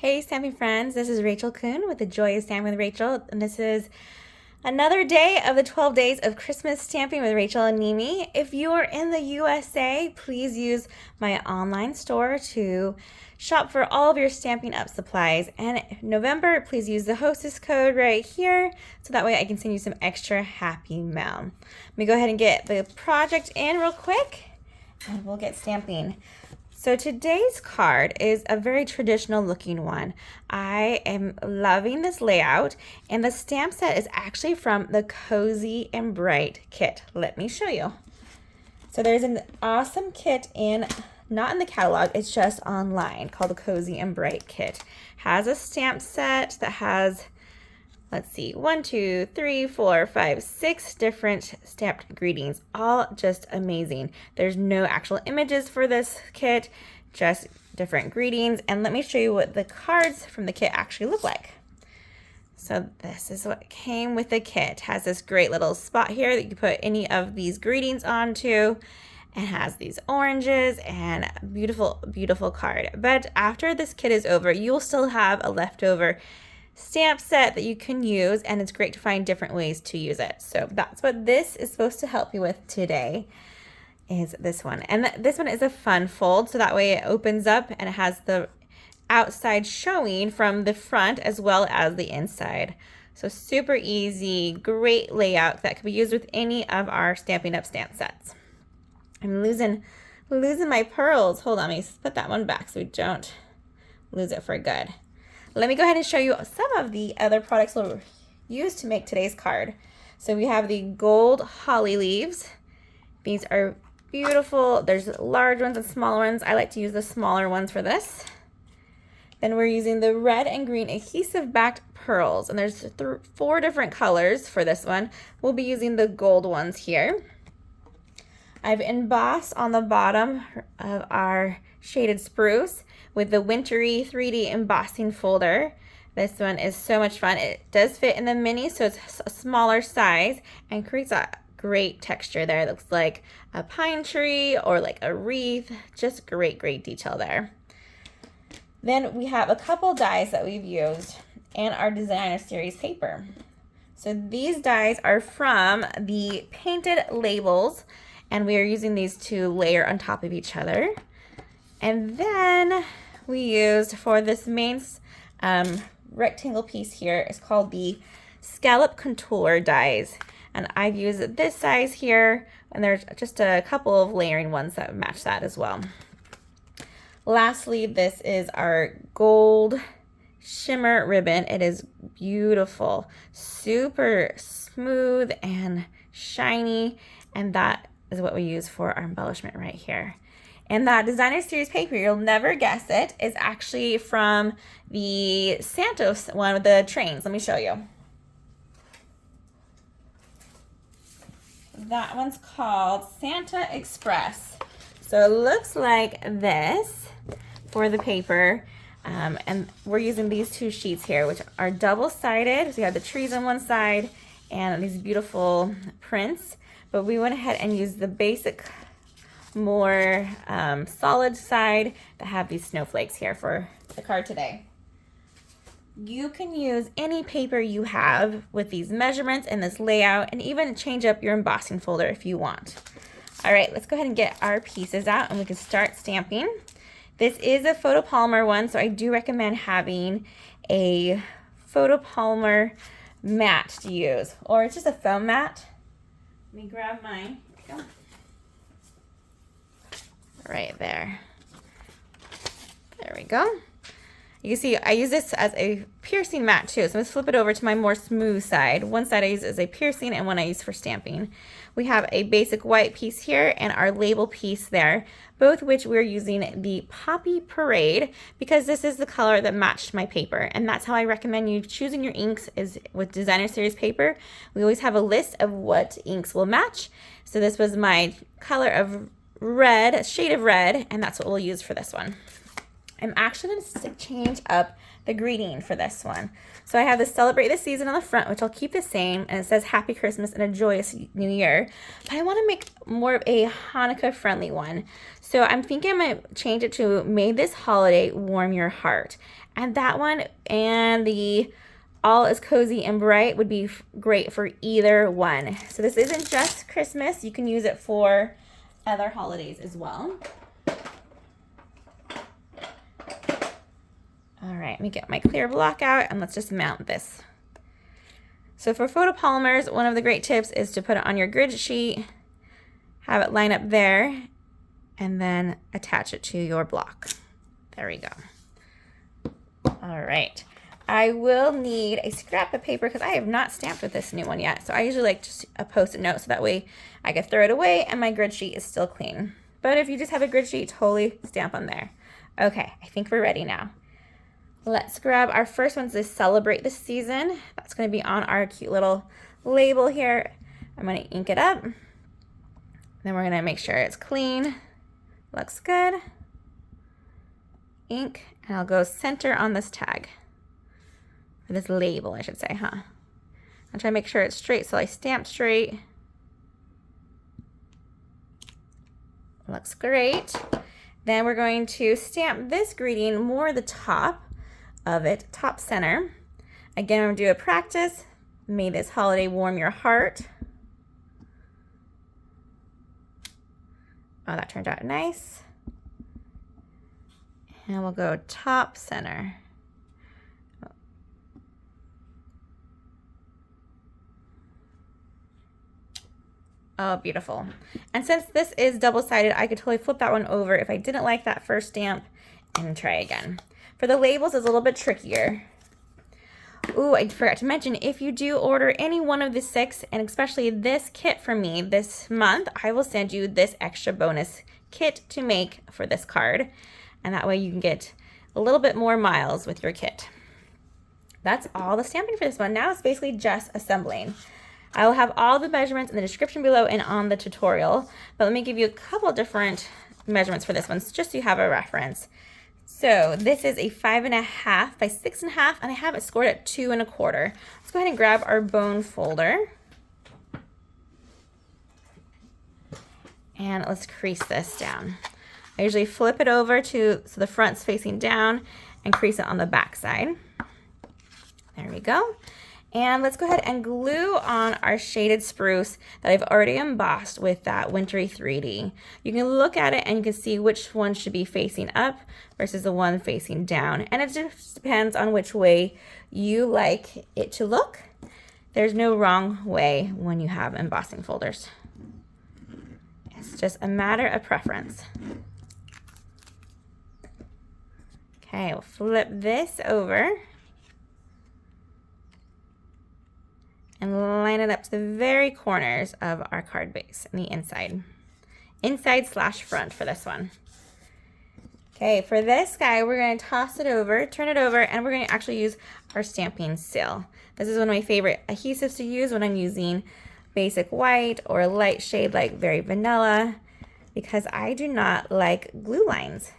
Hey Stamping friends, this is Rachael Coon with the Joy of Stamping with Rachael, and this is another day of the 12 Days of Christmas Stamping with Rachael and Neemee. If you are in the USA, please use my online store to shop for all of your Stampin' Up! Supplies. And in November, please use the Hostess code right here, so that way I can send you some extra happy mail. Let me go ahead and get the project in real quick, and we'll get stamping. So today's card is a very traditional looking one. I am loving this layout, and the stamp set is actually from the Cozy and Bright kit. Let me show you. So there's an awesome kit not in the catalog, it's just online, called the Cozy and Bright kit. Has a stamp set that has, let's see, 1, 2, 3, 4, 5, 6 different stamped greetings, all just amazing. There's no actual images for this kit, just different greetings. And let me show you what the cards from the kit actually look like. So this is what came with the kit. It has this great little spot here that you can put any of these greetings onto, and has these oranges and beautiful, beautiful card. But after this kit is over, you'll still have a leftover stamp set that you can use, and it's great to find different ways to use it. So that's what this is supposed to help you with today, is this one. And this one is a fun fold, so that way it opens up and it has the outside showing from the front as well as the inside. So super easy, great layout that can be used with any of our Stampin' Up! Stamp sets. I'm losing my pearls. Hold on, let me put that one back so we don't lose it for good. Let me go ahead and show you some of the other products we'll use to make today's card. So we have the gold holly leaves. These are beautiful. There's large ones and smaller ones. I like to use the smaller ones for this. Then we're using the red and green adhesive backed pearls, and there's 4 different colors for this one. We'll be using the gold ones here. I've embossed on the bottom of our shaded spruce with the wintry 3D embossing folder. This one is so much fun. It does fit in the mini, so it's a smaller size and creates a great texture there. It looks like a pine tree or like a wreath. Just great, great detail there. Then we have a couple dies that we've used in our designer series paper. So these dies are from the painted labels, and we are using these to layer on top of each other. And then we used for this main rectangle piece here, it's called the scallop contour dies. And I've used this size here, and there's just a couple of layering ones that match that as well. Lastly, this is our gold shimmer ribbon. It is beautiful, super smooth and shiny, and that is what we use for our embellishment right here. And that designer series paper, you'll never guess it, is actually from the Santos one with the trains. Let me show you. That one's called Santa Express. So it looks like this for the paper. And we're using these 2 sheets here, which are double-sided. So you have the trees on one side and these beautiful prints. But we went ahead and used the basic, more solid side that have these snowflakes here for the card today. You can use any paper you have with these measurements and this layout, and even change up your embossing folder if you want. All right, let's go ahead and get our pieces out and we can start stamping. This is a photopolymer one, so I do recommend having a photopolymer mat to use, or it's just a foam mat. Let me grab mine. Here we go. Right there. There we go. You can see I use this as a piercing mat too. So let's flip it over to my more smooth side. One side I use as a piercing and one I use for stamping. We have a basic white piece here and our label piece there, both which we're using the Poppy Parade because this is the color that matched my paper. And that's how I recommend you choosing your inks, is with designer series paper. We always have a list of what inks will match. So this was my color of red, a shade of red, and that's what we'll use for this one. I'm actually going to change up the greeting for this one. So I have the Celebrate the Season on the front, which I'll keep the same, and it says Happy Christmas and a Joyous New Year. But I want to make more of a Hanukkah friendly one. So I'm thinking I might change it to May This Holiday Warm Your Heart. And that one and the All is Cozy and Bright would be great for either one. So this isn't just Christmas. You can use it for other holidays as well. All right, let me get my clear block out and let's just mount this. So for photopolymers, one of the great tips is to put it on your grid sheet, have it line up there, and then attach it to your block. There we go. All right, I will need a scrap of paper because I have not stamped with this new one yet. So I usually like just a Post-it note so that way I can throw it away and my grid sheet is still clean. But if you just have a grid sheet, totally stamp on there. Okay, I think we're ready now. Let's grab our first one, to Celebrate the Season. That's going to be on our cute little label here. I'm going to ink it up. Then we're going to make sure it's clean. Looks good. Ink, and I'll go center on this tag. Or this label, I should say, huh? I'll try to make sure it's straight, so I stamp straight. Looks great. Then we're going to stamp this greeting more the top of it, top center. Again, I'm going to do a practice. May this holiday warm your heart. Oh, that turned out nice. And we'll go top center. Oh, beautiful. And since this is double-sided, I could totally flip that one over if I didn't like that first stamp and try again. For the labels, it's a little bit trickier. Ooh, I forgot to mention, if you do order any one of the 6, and especially this kit from me this month, I will send you this extra bonus kit to make for this card. And that way you can get a little bit more miles with your kit. That's all the stamping for this one. Now it's basically just assembling. I will have all the measurements in the description below and on the tutorial, but let me give you a couple different measurements for this one, just so you have a reference. So this is a 5.5 by 6.5, and I have it scored at 2 1/4. Let's go ahead and grab our bone folder. And let's crease this down. I usually flip it over so the front's facing down and crease it on the back side. There we go. And let's go ahead and glue on our shaded spruce that I've already embossed with that wintry 3D. You can look at it and you can see which one should be facing up versus the one facing down. And it just depends on which way you like it to look. There's no wrong way when you have embossing folders. It's just a matter of preference. Okay, we'll flip this over and line it up to the very corners of our card base and the inside. Inside/front for this one. Okay, for this guy, we're going to toss it over, turn it over, and we're going to actually use our stamping seal. This is one of my favorite adhesives to use when I'm using basic white or light shade like very vanilla, because I do not like glue lines.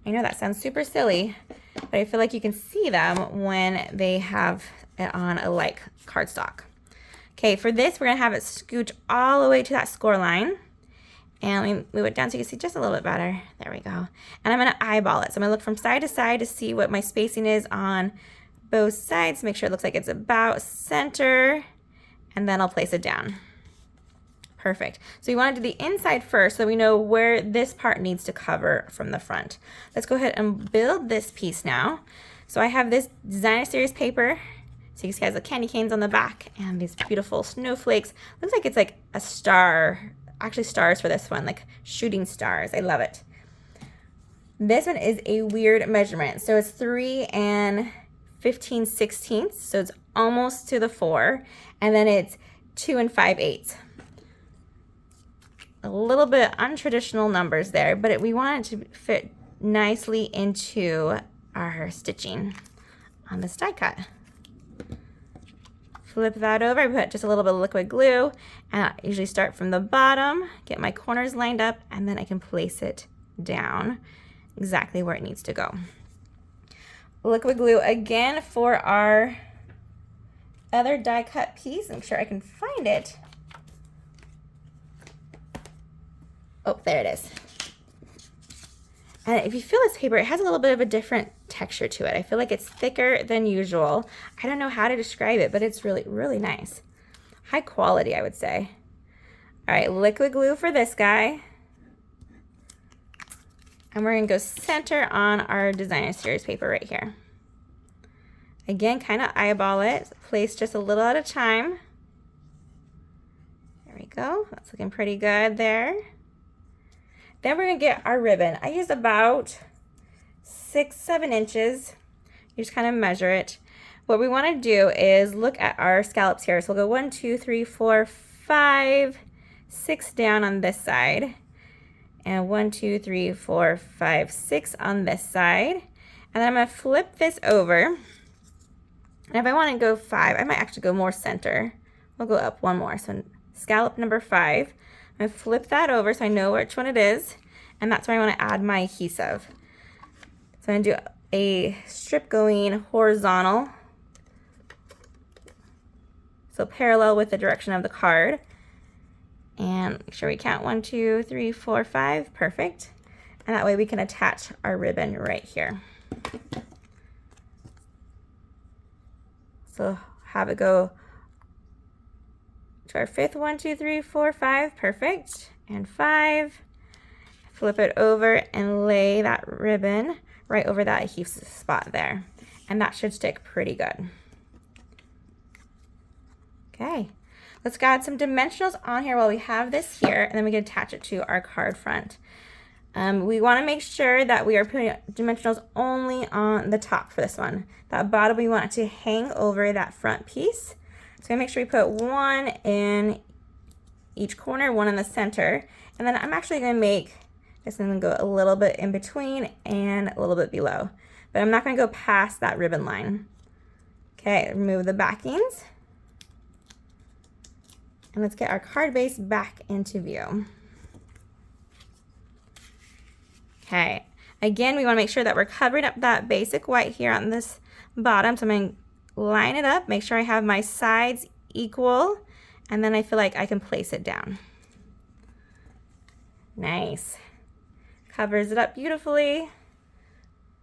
I know that sounds super silly, but I feel like you can see them when they have it on a light cardstock. Okay, for this, we're going to have it scooch all the way to that score line. And let me move it down so you can see just a little bit better. There we go. And I'm going to eyeball it. So I'm going to look from side to side to see what my spacing is on both sides. Make sure it looks like it's about center. And then I'll place it down. Perfect. So you want to do the inside first so we know where this part needs to cover from the front. Let's go ahead and build this piece now. So I have this designer series paper. So you see it has the candy canes on the back and these beautiful snowflakes. Looks like it's like a star, actually stars for this one, like shooting stars. I love it. This one is a weird measurement. So it's 3 15/16, so it's almost to the 4, and then it's 2 5/8. A little bit untraditional numbers there, but we want it to fit nicely into our stitching on this die cut. Flip that over, I put just a little bit of liquid glue, and I usually start from the bottom, get my corners lined up, and then I can place it down. exactly where it needs to go. Liquid glue again for our other die cut piece. Make sure I can find it. Oh, there it is. And if you feel this paper, it has a little bit of a different texture to it. I feel like it's thicker than usual. I don't know how to describe it, but it's really, really nice. High quality, I would say. All right, liquid glue for this guy. And we're gonna go center on our designer series paper right here. Again, kind of eyeball it. Place just a little at a time. There we go. That's looking pretty good there. Then we're gonna get our ribbon. I use about 6-7 inches. You just kind of measure it. What we wanna do is look at our scallops here. So we'll go 1, 2, 3, 4, 5, 6 down on this side. And 1, 2, 3, 4, 5, 6 on this side. And then I'm gonna flip this over. And if I wanna go 5, I might actually go more center. We'll go up one more. So scallop number 5. I'm gonna flip that over so I know which one it is, and that's where I want to add my adhesive. So I'm gonna do a strip going horizontal, so parallel with the direction of the card. And make sure we count 1, 2, 3, 4, 5, perfect. And that way we can attach our ribbon right here. So have it go to our 5th, 1, 2, 3, 4, 5, perfect, and 5. Flip it over and lay that ribbon right over that adhesive spot there. And that should stick pretty good. Okay, let's add some dimensionals on here while we have this here, and then we can attach it to our card front. We want to make sure that we are putting dimensionals only on the top for this one. That bottom, we want it to hang over that front piece. So make sure we put 1 in each corner, 1 in the center. And then I'm actually gonna make this one go a little bit in between and a little bit below. But I'm not gonna go past that ribbon line. Okay, remove the backings. And let's get our card base back into view. Okay, again, we wanna make sure that we're covering up that basic white here on this bottom. So I'm gonna line it up, make sure I have my sides equal, and then I feel like I can place it down. Nice. Covers it up beautifully.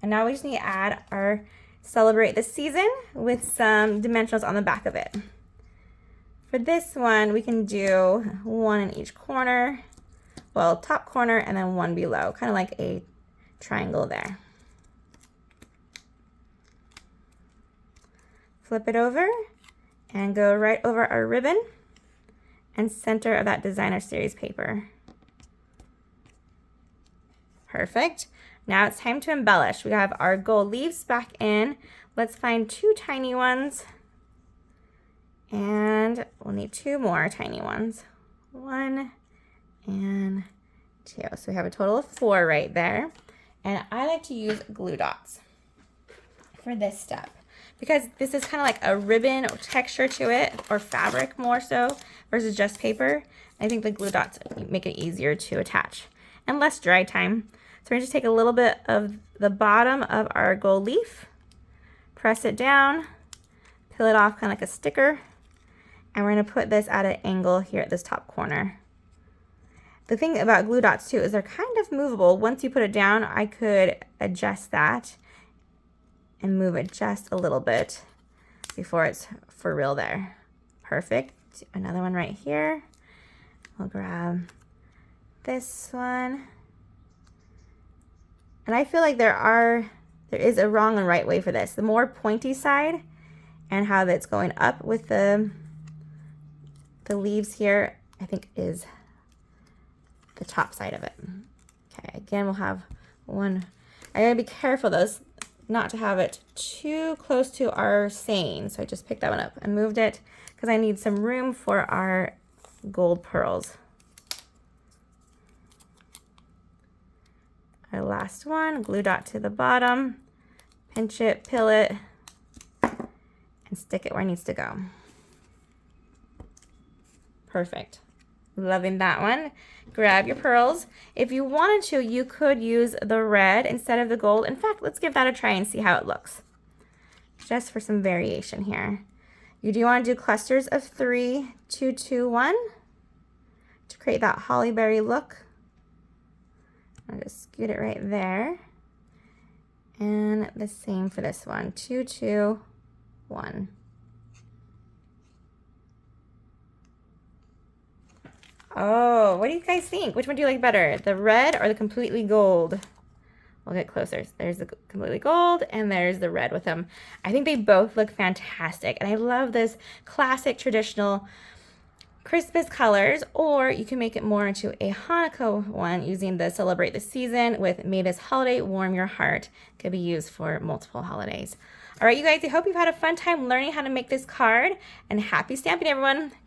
And now we just need to add our Celebrate the Season with some dimensionals on the back of it. For this one, we can do 1 in each corner, well, top corner, and then 1 below, kind of like a triangle there. Flip it over and go right over our ribbon and center of that designer series paper. Perfect. Now it's time to embellish. We have our gold leaves back in. Let's find 2 tiny ones. And we'll need 2 more tiny ones. 1 and 2. So we have a total of 4 right there. And I like to use glue dots for this step, because this is kind of like a ribbon or texture to it, or fabric more so, versus just paper. I think the glue dots make it easier to attach and less dry time. So we're going to just take a little bit of the bottom of our gold leaf, press it down, peel it off kind of like a sticker, and we're going to put this at an angle here at this top corner. The thing about glue dots too is they're kind of movable. Once you put it down, I could adjust that and move it just a little bit before it's for real there. Perfect. Another one right here. We'll grab this one. And I feel like there is a wrong and right way for this. The more pointy side and how that's going up with the leaves here, I think is the top side of it. Okay, again, we'll have 1. I gotta be careful though, not to have it too close to our seine. So I just picked that one up and moved it because I need some room for our gold pearls. Our last one, glue dot to the bottom, pinch it, peel it, and stick it where it needs to go. Perfect. Loving that one. Grab your pearls. If you wanted to, you could use the red instead of the gold. In fact, let's give that a try and see how it looks. Just for some variation here. You do want to do clusters of 3, 2, 2, 1 to create that holly berry look. I'll just scoot it right there. And the same for this one, 2, 2, 1. Oh, what do you guys think? Which one do you like better, the red or the completely gold? We'll get closer. There's the completely gold and there's the red with them. I think they both look fantastic. And I love this classic traditional Christmas colors, or you can make it more into a Hanukkah one using the Celebrate the Season with May This Holiday Warm Your Heart. It could be used for multiple holidays. All right, you guys, I hope you've had a fun time learning how to make this card, and happy stamping, everyone.